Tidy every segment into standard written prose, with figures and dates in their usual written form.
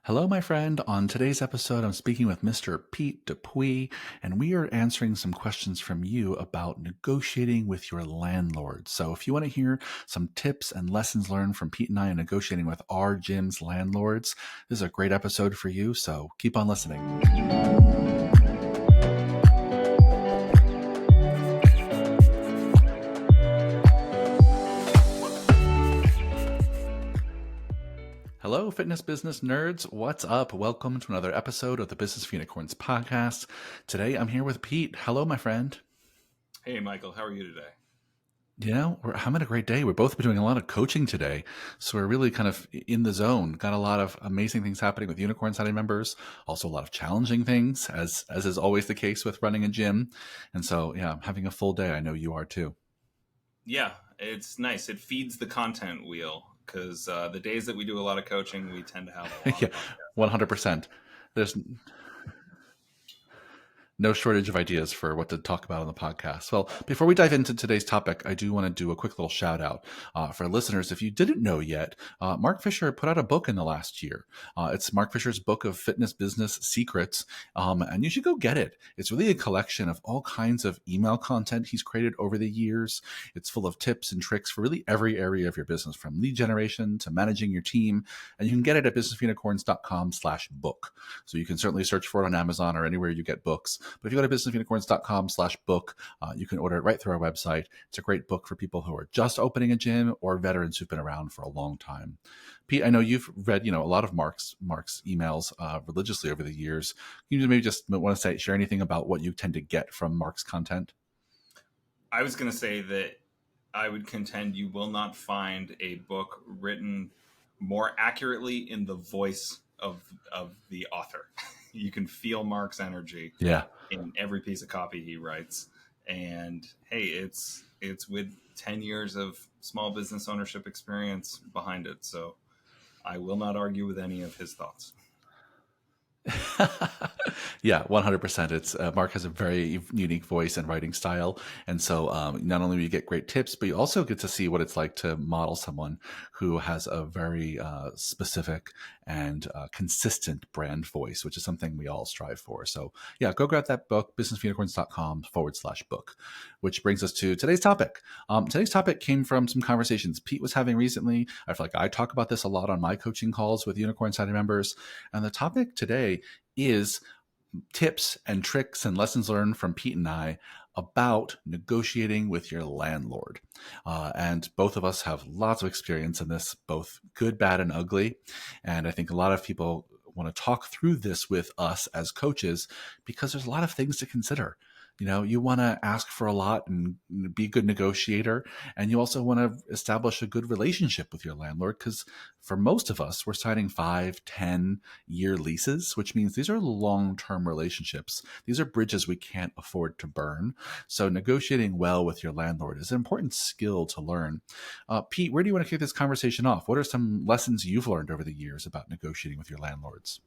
Hello, my friend. On today's episode, I'm speaking with Mr. Pete Dupuis, and we are answering some questions from you about negotiating with your landlord. So, if you want to hear some tips and lessons learned from Pete and I in negotiating with our gym's landlords, this is a great episode for you. So, keep on listening. Hello, fitness business nerds. What's up? Welcome to another episode of the Business of Unicorns podcast. Today, I'm here with Pete. Hello, my friend. Hey, Michael. How are you today? We're having a great day. We've both been doing a lot of coaching today. So we're really kind of in the zone. Got a lot of amazing things happening with Unicorn Society members. Also a lot of challenging things, as is always the case with running a gym. And so, yeah, I'm having a full day. I know you are too. Yeah, it's nice. It feeds the content wheel because the days that we do a lot of coaching, we tend to have a lot Yeah, of podcasts. 100%. There's no shortage of ideas for what to talk about on the podcast. Well, before we dive into today's topic, I do want to do a quick little shout out for listeners. If you didn't know yet, Mark Fisher put out a book in the last year. It's Mark Fisher's book of fitness business secrets, and you should go get it. It's really a collection of all kinds of email content he's created over the years. It's full of tips and tricks for really every area of your business, from lead generation to managing your team. And you can get it at businessofunicorns.com/book. So you can certainly search for it on Amazon or anywhere you get books. But if you go to businessofunicorns.com/book, you can order it right through our website. It's a great book for people who are just opening a gym or veterans who've been around for a long time. Pete, I know you've read, a lot of Mark's emails religiously over the years. You maybe just want to share anything about what you tend to get from Mark's content? I was going to say that I would contend you will not find a book written more accurately in the voice of the author. You can feel Mark's energy in every piece of copy he writes. And hey, it's with 10 years of small business ownership experience behind it. So I will not argue with any of his thoughts. Yeah, 100%. It's Mark has a very unique voice and writing style. And so not only do you get great tips, but you also get to see what it's like to model someone who has a very specific and consistent brand voice, which is something we all strive for. So yeah, go grab that book, businessofunicorns.com/book, which brings us to today's topic. Today's topic came from some conversations Pete was having recently. I feel like I talk about this a lot on my coaching calls with Unicorn Society members. And the topic today is tips and tricks and lessons learned from Pete and I about negotiating with your landlord. And both of us have lots of experience in this, both good, bad, and ugly. And I think a lot of people want to talk through this with us as coaches because there's a lot of things to consider. You want to ask for a lot and be a good negotiator. And you also want to establish a good relationship with your landlord because for most of us, we're signing 5, 10-year leases, which means these are long-term relationships. These are bridges we can't afford to burn. So negotiating well with your landlord is an important skill to learn. Pete, where do you want to kick this conversation off? What are some lessons you've learned over the years about negotiating with your landlords?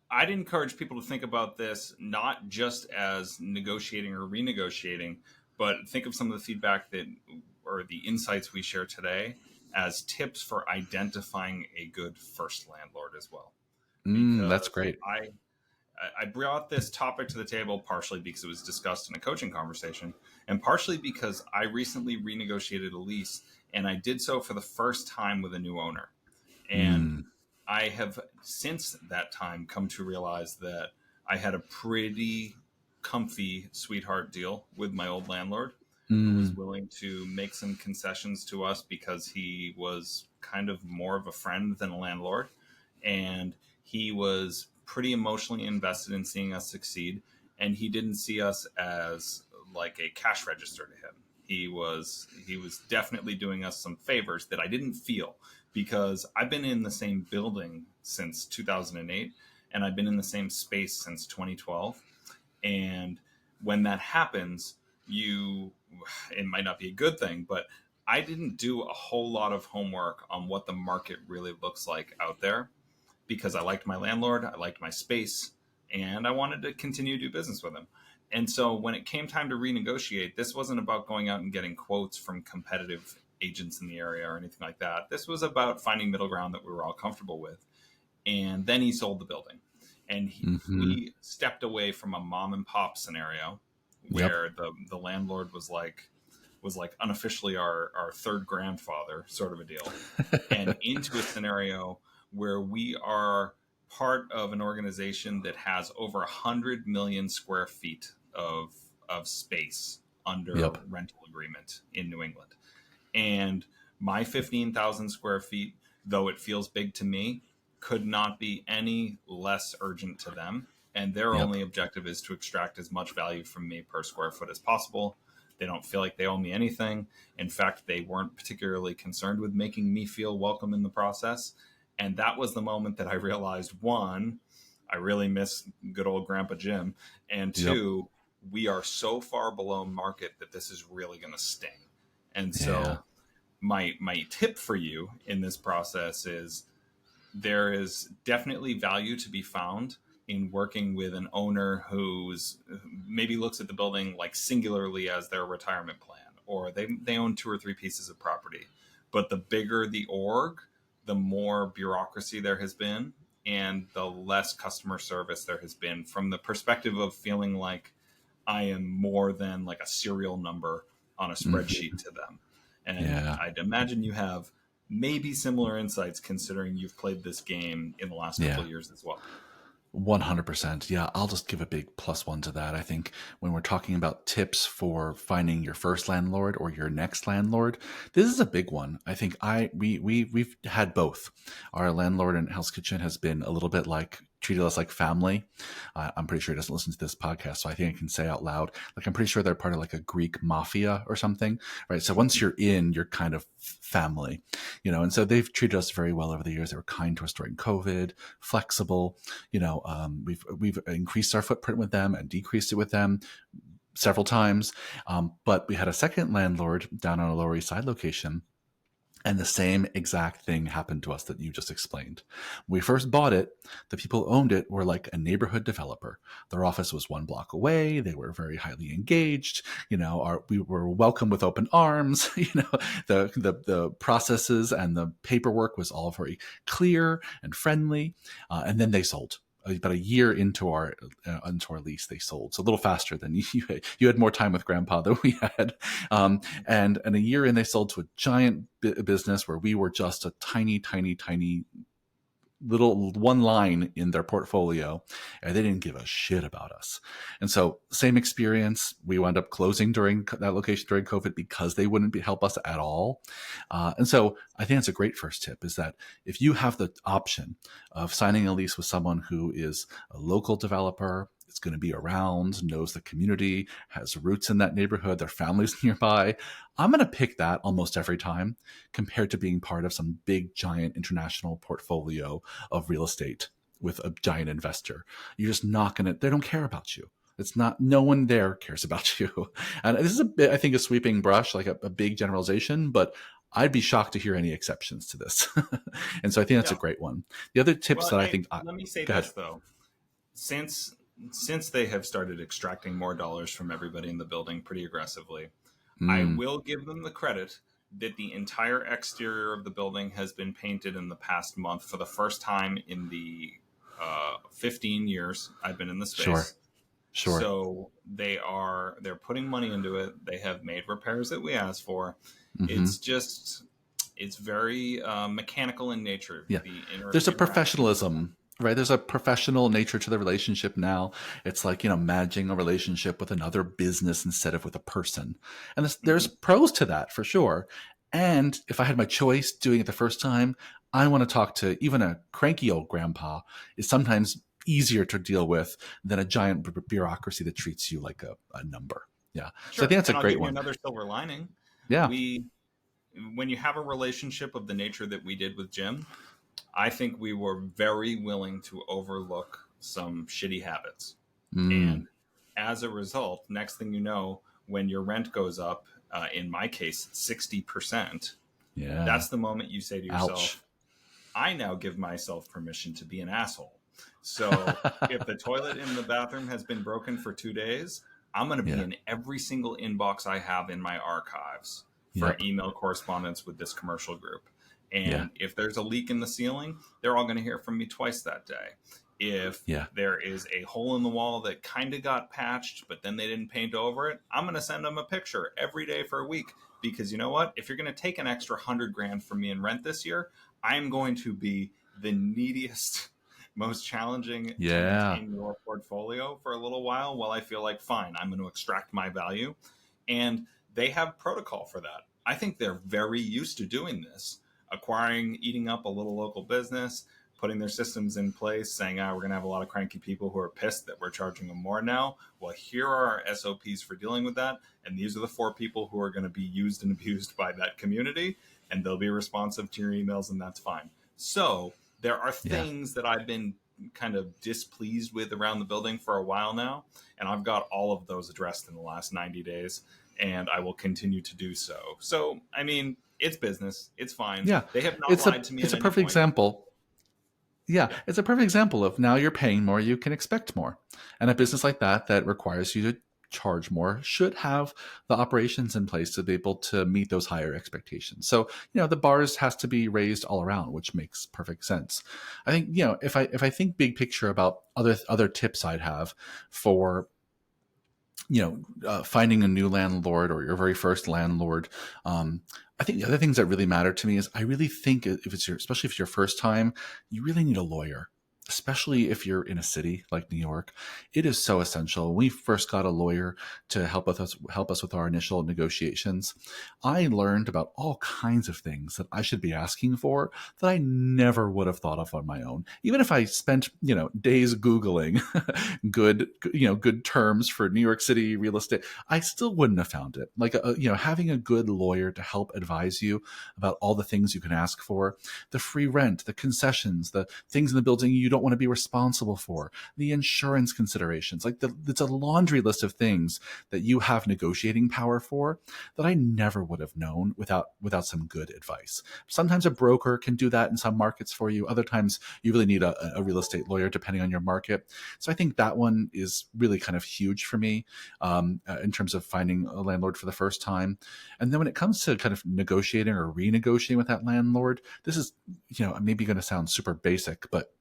I'd encourage people to think about this not just as negotiating or renegotiating, but think of some of the feedback or the insights we share today as tips for identifying a good first landlord as well. That's great. I brought this topic to the table partially because it was discussed in a coaching conversation, and partially because I recently renegotiated a lease, and I did so for the first time with a new owner. And I have since that time come to realize that I had a pretty comfy sweetheart deal with my old landlord who was willing to make some concessions to us because he was kind of more of a friend than a landlord. And he was pretty emotionally invested in seeing us succeed. And he didn't see us as like a cash register to him. He was definitely doing us some favors that I didn't feel, because I've been in the same building since 2008 and I've been in the same space since 2012. And when that happens, it might not be a good thing, but I didn't do a whole lot of homework on what the market really looks like out there because I liked my landlord, I liked my space, and I wanted to continue to do business with him. And so when it came time to renegotiate, this wasn't about going out and getting quotes from competitive agents in the area or anything like that. This was about finding middle ground that we were all comfortable with. and then he sold the building. And Mm-hmm. we stepped away from a mom and pop scenario Yep. where the landlord was like unofficially our third grandfather sort of a deal, and into a scenario where we are part of an organization that has over 100 million square feet of space under Yep. rental agreement in New England. And my 15,000 square feet, though it feels big to me, could not be any less urgent to them. And their Yep. only objective is to extract as much value from me per square foot as possible. They don't feel like they owe me anything. In fact, they weren't particularly concerned with making me feel welcome in the process. And that was the moment that I realized, one, I really miss good old Grandpa Jim. And Yep. two, we are so far below market that this is really going to sting. And Yeah. so my tip for you in this process is there is definitely value to be found in working with an owner who's maybe looks at the building like singularly as their retirement plan, or they own two or three pieces of property. But the bigger the org, the more bureaucracy there has been and the less customer service there has been, from the perspective of feeling like I am more than like a serial number on a Mm-hmm. spreadsheet to them. And Yeah. I'd imagine you have maybe similar insights considering you've played this game in the last couple Yeah. of years as well. 100%. Yeah, I'll just give a big +1 to that. I think when we're talking about tips for finding your first landlord or your next landlord, this is a big one. I think we've had both. Our landlord in Hell's Kitchen has been a little bit like treated us like family. I'm pretty sure he doesn't listen to this podcast, so I think I can say out loud, like I'm pretty sure they're part of like a Greek mafia or something, right? So once you're in, you're kind of family, and so they've treated us very well over the years. They were kind to us during COVID, flexible. We've increased our footprint with them and decreased it with them several times. But we had a second landlord down on a Lower East Side location, and the same exact thing happened to us that you just explained. When we first bought it, the people who owned it were like a neighborhood developer. Their office was 1 block away. They were very highly engaged. We were welcomed with open arms. The processes and the paperwork was all very clear and friendly. And then they sold. About a year into our lease, they sold. So a little faster than you had more time with Grandpa than we had. And a year in, they sold to a giant business where we were just a tiny, tiny, tiny little one line in their portfolio, and they didn't give a shit about us. And so same experience. We wound up closing during that location during COVID because they wouldn't help us at all. And so I think it's a great first tip, is that if you have the option of signing a lease with someone who is a local developer, it's going to be around, knows the community, has roots in that neighborhood, their family's nearby, I'm going to pick that almost every time, compared to being part of some big, giant international portfolio of real estate with a giant investor. You're just not going to, they don't care about you. It's not, no one there cares about you. And this is a bit, I think, a sweeping brush, like a big generalization, but I'd be shocked to hear any exceptions to this. And so I think that's a Yeah. great one. The other tips Well, that I hey, think, let me say go ahead. this though. Since they have started extracting more dollars from everybody in the building pretty aggressively, I Mm, will give them the credit that the entire exterior of the building has been painted in the past month for the first time in the 15 years I've been in the sure, space. sure. So they're putting money into it. They have made repairs that we asked for. Hmm. It's very mechanical in nature. Yeah. The There's a interaction. professionalism, right? There's a professional nature to the relationship now. It's like, managing a relationship with another business instead of with a person. And there's Mhm. pros to that for sure. And if I had my choice doing it the first time, I want to talk to even a cranky old grandpa is sometimes easier to deal with than a giant bureaucracy that treats you like a number. Yeah. So I Sure, think that's a and I'll great give you one. another silver lining. Yeah. We When you have a relationship of the nature that we did with Jim, I think we were very willing to overlook some shitty habits. Mm, And as a result, next thing you know, when your rent goes up, in my case, 60%, yeah. that's the moment you say to Ouch. yourself, I now give myself permission to be an asshole. So if the toilet in the bathroom has been broken for 2 days, I'm going to be Yeah. in every single inbox I have in my archives for Yep. email correspondence with this commercial group. Yeah. And if there's a leak in the ceiling, they're all going to hear from me twice that day. If Yeah. there is a hole in the wall that kind of got patched, but then they didn't paint over it, I'm going to send them a picture every day for a week. Because you know what? If you're going to take an extra 100 grand from me in rent this year, I'm going to be the neediest, most challenging to Yeah. maintain your portfolio for a little while I feel like, fine, I'm going to extract my value. And they have protocol for that. I think they're very used to doing this, acquiring, eating up a little local business, putting their systems in place, saying, we're going to have a lot of cranky people who are pissed that we're charging them more now. Well, here are our SOPs for dealing with that. And these are the 4 people who are going to be used and abused by that community. And they'll be responsive to your emails, and that's fine. So there are Yeah. things that I've been kind of displeased with around the building for a while now. And I've got all of those addressed in the last 90 days. And I will continue to do so. So, I mean, it's business. It's fine. Yeah. They have not It's lied a to me it's at a any perfect point. example. Yeah, Yeah. it's a perfect example of now you're paying more, you can expect more. And a business like that requires you to charge more should have the operations in place to be able to meet those higher expectations. So, the bars has to be raised all around, which makes perfect sense. I think, if I think big picture about other tips I'd have for finding a new landlord or your very first landlord. I think the other things that really matter to me is I really think especially if it's your first time, you really need a lawyer. Especially if you're in a city like New York, it is so essential. When we first got a lawyer to help us with our initial negotiations, I learned about all kinds of things that I should be asking for that I never would have thought of on my own. Even if I spent days Googling good terms for New York City real estate, I still wouldn't have found it. Like having a good lawyer to help advise you about all the things you can ask for, the free rent, the concessions, the things in the building you don't want to be responsible for, the insurance considerations. It's a laundry list of things that you have negotiating power for that I never would have known without some good advice. Sometimes a broker can do that in some markets for you. Other times you really need a real estate lawyer depending on your market. So I think that one is really kind of huge for me in terms of finding a landlord for the first time. And then when it comes to kind of negotiating or renegotiating with that landlord, this is, maybe going to sound super basic, but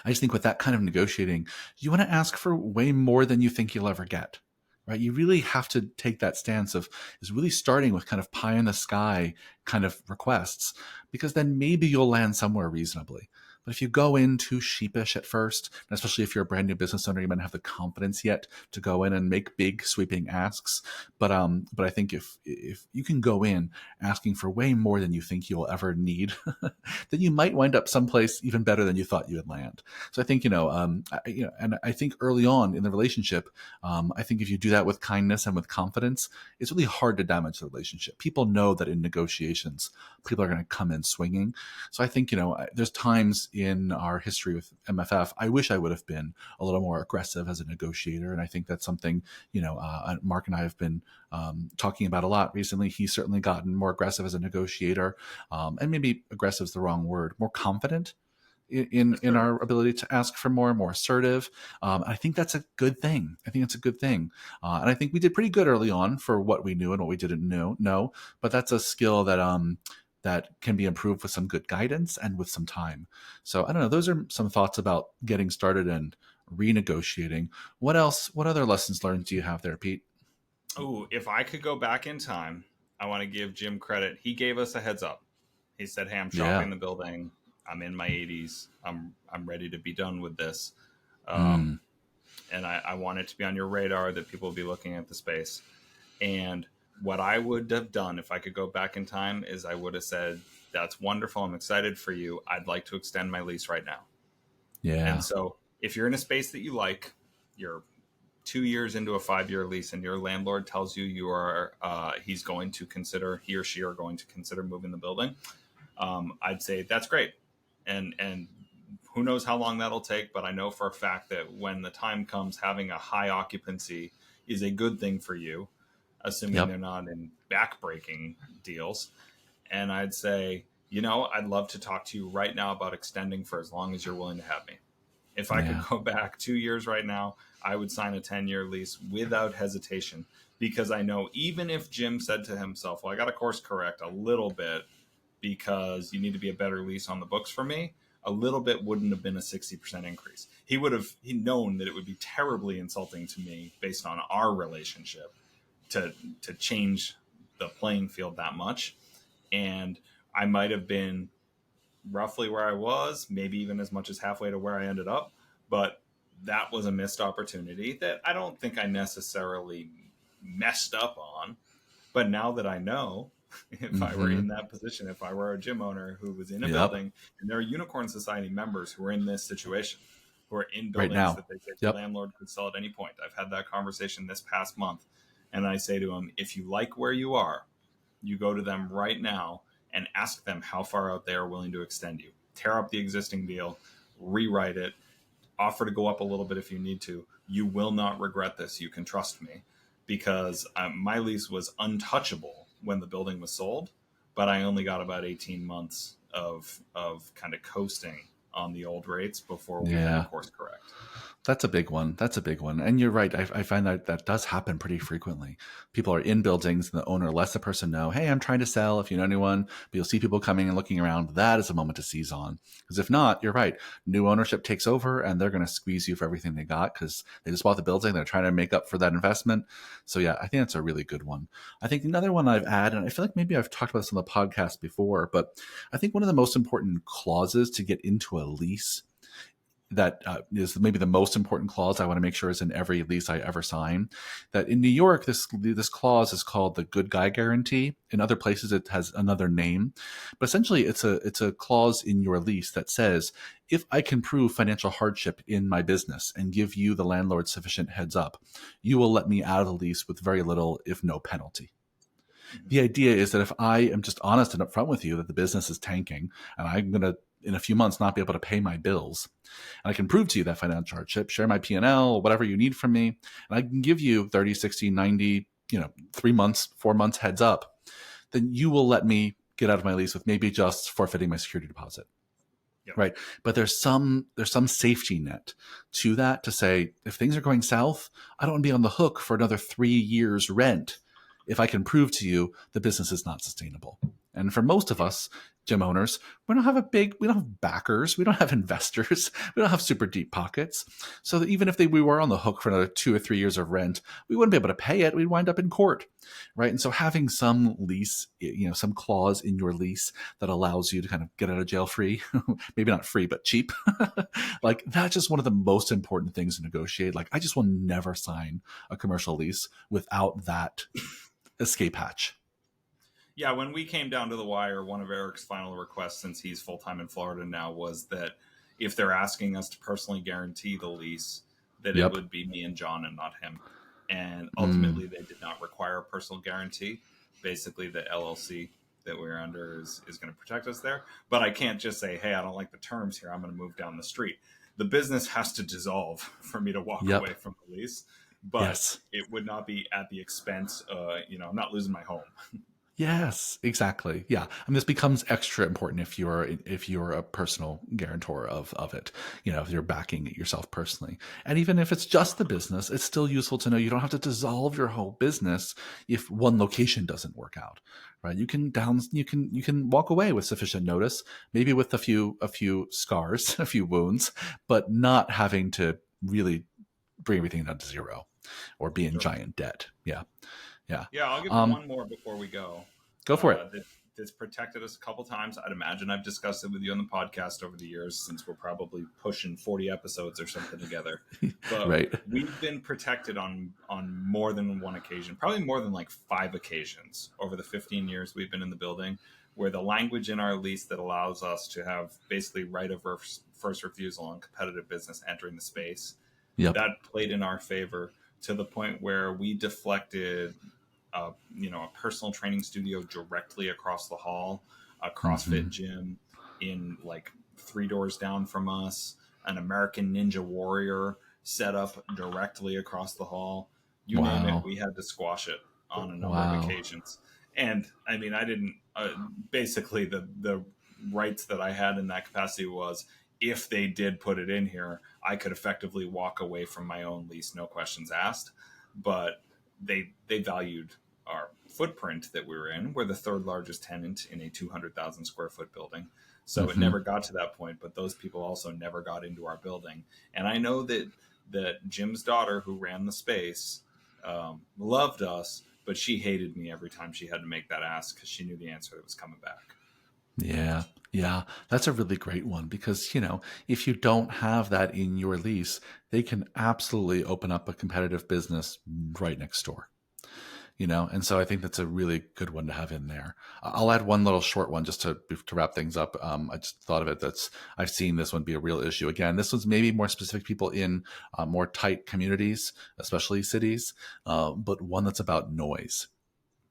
I just think with that kind of negotiating, you want to ask for way more than you think you'll ever get. Right? You really have to take that stance of is really starting with kind of pie in the sky kind of requests, because then maybe you'll land somewhere reasonably. But if you go in too sheepish at first, and especially if you're a brand new business owner, you might not have the confidence yet to go in and make big sweeping asks. But I think if you can go in asking for way more than you think you'll ever need, then you might wind up someplace even better than you thought you would land. So I think and I think early on in the relationship, I think if you do that with kindness and with confidence, it's really hard to damage the relationship. People know that in negotiations, people are going to come in swinging. So I think, there's times in our history with MFF, I wish I would have been a little more aggressive as a negotiator. And I think that's something, Mark and I have been talking about a lot recently. He's certainly gotten more aggressive as a negotiator, and maybe aggressive is the wrong word, more confident in Sure. our ability to ask for more assertive. I think that's a good thing. I think it's a good thing. And I think we did pretty good early on for what we knew and what we didn't know. But that's a skill that can be improved with some good guidance and with some time. So I don't know. Those are some thoughts about getting started and renegotiating. What else? What other lessons learned do you have there, Pete? Oh, if I could go back in time, I want to give Jim credit. He gave us a heads up. He said, "Hey, I'm Yeah. shopping the building. I'm in my 80s. I'm ready to be done with this." Mm, And I want it to be on your radar that people will be looking at the space. And what I would have done if I could go back in time is I would have said, "That's wonderful. I'm excited for you. I'd like to extend my lease right now." And yeah. so if you're in a space that you like, you're 2 years into a 5-year lease, and your landlord tells you he's going to consider, he or she are going to consider moving the building, I'd say that's great. And who knows how long that'll take, but I know for a fact that when the time comes, having a high occupancy is a good thing for you, assuming they're Yep. not in back-breaking deals. And I'd say, I'd love to talk to you right now about extending for as long as you're willing to have me. If I could Yeah. go back 2 years right now, I would sign a 10-year lease without hesitation, because I know even if Jim said to himself, well, I got to course correct a little bit, because you need to be a better lease on the books for me, a little bit wouldn't have been a 60% increase. He'd known that it would be terribly insulting to me based on our relationship to change the playing field that much. And I might have been roughly where I was, maybe even as much as halfway to where I ended up. But that was a missed opportunity that I don't think I necessarily messed up on. But now that I know, if I were in that position, if I were a gym owner who was in a Yep. building, and there are Unicorn Society members who are in this situation, who are in Right buildings now. that they say the Yep. landlord could sell at any point. I've had that conversation this past month. And I say to them, if you like where you are, you go to them right now and ask them how far out they are willing to extend you. Tear up the existing deal, rewrite it, offer to go up a little bit if you need to. You will not regret this. You can trust me, because my lease was untouchable when the building was sold, but I only got about 18 months of kind of coasting on the old rates before we had to course correct. That's a big one. That's a big one. And you're right. I find that does happen pretty frequently. People are in buildings and the owner lets the person know, hey, I'm trying to sell. If you know anyone, but you'll see people coming and looking around. That is a moment to seize on. Because if not, you're right. New ownership takes over and they're going to squeeze you for everything they got because they just bought the building. They're trying to make up for that investment. So yeah, I think that's a really good one. I think another one I've added, and I feel like maybe I've talked about this on the podcast before, but I think one of the most important clauses to get into a lease that is maybe the most important clause I want to make sure is in every lease I ever sign. That in New York, this clause is called the good guy guarantee. In other places, it has another name, but essentially, it's a clause in your lease that says, if I can prove financial hardship in my business and give you, the landlord, sufficient heads up, you will let me out of the lease with very little, if no penalty. The idea is that if I am just honest and upfront with you that the business is tanking and I'm going to, in a few months, not be able to pay my bills, and I can prove to you that financial hardship, share my P&L, whatever you need from me, and I can give you 30, 60, 90, 3 months, 4 months heads up, then you will let me get out of my lease with maybe just forfeiting my security deposit. Yep. Right. But there's some safety net to that to say, if things are going south, I don't want to be on the hook for another 3 years rent if I can prove to you the business is not sustainable. And for most of us gym owners, we don't have backers, we don't have investors, we don't have super deep pockets. So that even if we were on the hook for another 2 or 3 years of rent, we wouldn't be able to pay it. We'd wind up in court, right? And so having some lease, some clause in your lease that allows you to kind of get out of jail free, maybe not free, but cheap, like that's just one of the most important things to negotiate. Like I just will never sign a commercial lease without that escape hatch. Yeah, when we came down to the wire, one of Eric's final requests, since he's full-time in Florida now, was that if they're asking us to personally guarantee the lease, that it would be me and John and not him. And ultimately, they did not require a personal guarantee. Basically, the LLC that we're under is going to protect us there. But I can't just say, hey, I don't like the terms here, I'm going to move down the street. The business has to dissolve for me to walk away from the lease. But it would not be at the expense, I'm not losing my home. Yes, exactly. Yeah. And this becomes extra important if you're a personal guarantor of it, if you're backing it yourself personally. And even if it's just the business, it's still useful to know you don't have to dissolve your whole business if one location doesn't work out, right? You can walk away with sufficient notice, maybe with a few scars, a few wounds, but not having to really bring everything down to zero or be in giant debt. Yeah. Yeah. Yeah, I'll give one more before we go. Go for it. That's protected us a couple times. I'd imagine I've discussed it with you on the podcast over the years, since we're probably pushing 40 episodes or something together. But right. We've been protected on more than one occasion, probably more than like 5 occasions over the 15 years we've been in the building, where the language in our lease that allows us to have basically right of first refusal on competitive business entering the space, that played in our favor to the point where we deflected a personal training studio directly across the hall, a CrossFit gym in like 3 doors down from us, an American Ninja Warrior set up directly across the hall. You name it, we had to squash it on a number of occasions. And I mean, I didn't, basically the rights that I had in that capacity was, if they did put it in here, I could effectively walk away from my own lease, no questions asked. But they valued our footprint that we were in. We're the third largest tenant in a 200,000 square foot building. So it Mm-hmm. never got to that point, but those people also never got into our building. And I know that Jim's daughter, who ran the space, loved us, but she hated me every time she had to make that ask because she knew the answer that was coming back. Yeah. Yeah. That's a really great one because, if you don't have that in your lease, they can absolutely open up a competitive business right next door. And so I think that's a really good one to have in there. I'll add one little short one just to wrap things up. I just thought of it. I've seen this one be a real issue. Again, this one's maybe more specific people in more tight communities, especially cities, but one that's about noise.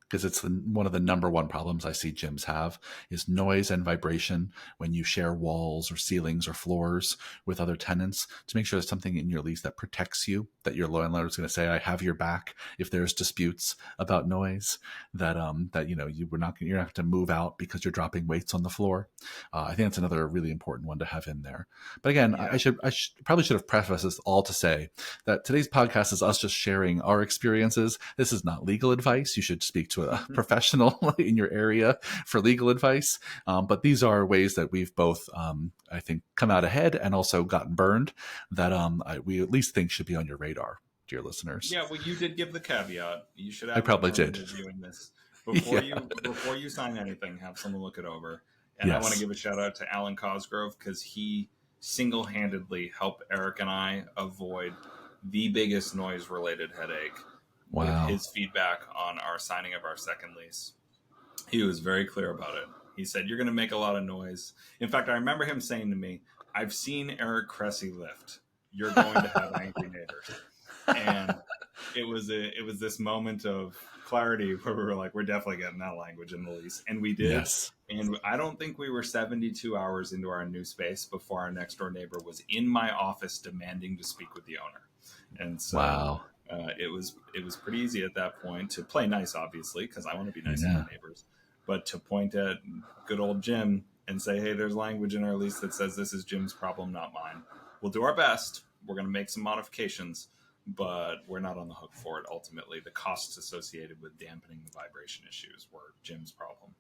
Because it's one of the number one problems I see gyms have is noise and vibration when you share walls or ceilings or floors with other tenants, to make sure there's something in your lease that protects you, that your landlord is going to say, I have your back if there's disputes about noise, that you're not going to have to move out because you're dropping weights on the floor. I think that's another really important one to have in there. But again, Yeah. I probably should have prefaced this all to say that today's podcast is us just sharing our experiences. This is not legal advice. You should speak to a professional in your area for legal advice. But these are ways that we've both, I think, come out ahead and also gotten burned that we at least think should be on your radar, dear listeners. Yeah, well, you did give the caveat. You should I have probably someone did. reviewing this before Yeah. before you sign anything. Have someone look it over. And I want to Yes. give a shout out to Alan Cosgrove because he single-handedly helped Eric and I avoid the biggest noise-related headache with Wow. his feedback on our signing of our second lease. He was very clear about it. He said, "You're going to make a lot of noise." In fact, I remember him saying to me, "I've seen Eric Cressy lift. You're going to have angry neighbors." And it was this moment of clarity where we were like, we're definitely getting that language in the lease, and we did. Yes. And I don't think we were 72 hours into our new space before our next door neighbor was in my office demanding to speak with the owner. And so Wow. it was pretty easy at that point to play nice, obviously, because I want to be nice to Yeah. my neighbors, but to point at good old Jim and say, hey, there's language in our lease that says this is Jim's problem, not mine. We'll do our best. We're going to make some modifications, but we're not on the hook for it. Ultimately, the costs associated with dampening the vibration issues were Jim's problem.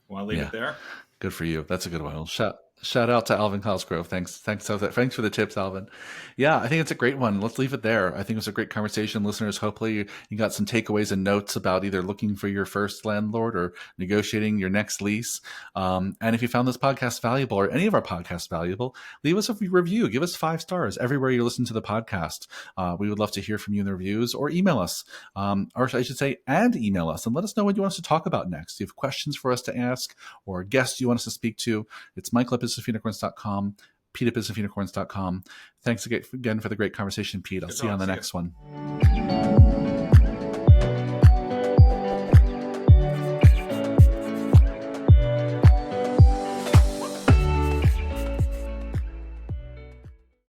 Want to leave it there? Good for you. That's a good one. Shout out to Alvin Cosgrove. Thanks for the tips, Alvin. Yeah, I think it's a great one. Let's leave it there. I think it was a great conversation. Listeners, hopefully you got some takeaways and notes about either looking for your first landlord or negotiating your next lease. And if you found this podcast valuable or any of our podcasts valuable, leave us a review. Give us 5 stars everywhere you listen to the podcast. We would love to hear from you in the reviews, or email us, or I should say, and email us and let us know what you want us to talk about next. If you have questions for us to ask or guests you want us to speak to, it's Michael@businessofunicorns.com, Pete@businessofunicorns.com. Thanks again for the great conversation, Pete. I'll see you on the next one.